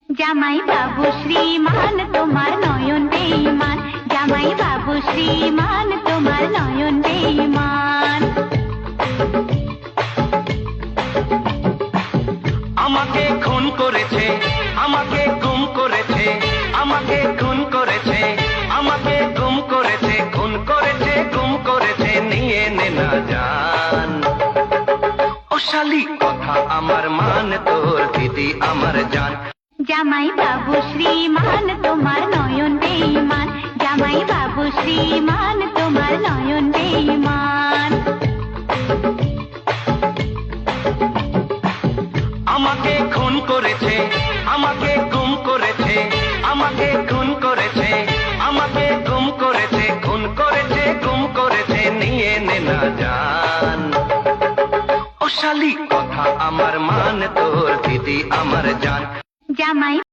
জামাই বাবু শ্রীমান তোমার নয়ন বেঈমান, জামাই বাবু শ্রীমান তোমার নয়ন বেঈমান। আমাকে খুন করেছে, আমাকে গুম করেছে, আমাকে খুন করেছে, আমাকে গুম করেছে, খুন করেছে, গুম করেছে, নিয়ে নে না জান। ও শালি কথা আমার মান, তোর দিদি আমার জান। জামাই বাবু শ্রীমান তোমার নয়ন বেঈমান, জামাই বাবু শ্রীমান তোমার নয়ন বেঈমান। আমাকে খুন করেছে, আমাকে গুম করেছে, আমাকে খুন করেছে, আমাকে গুম করেছে, খুন করেছে, গুম করেছে, নিয়ে নে না জান। ও শালি কথা আমার মান, তোর দিদি আমার জান। জামাই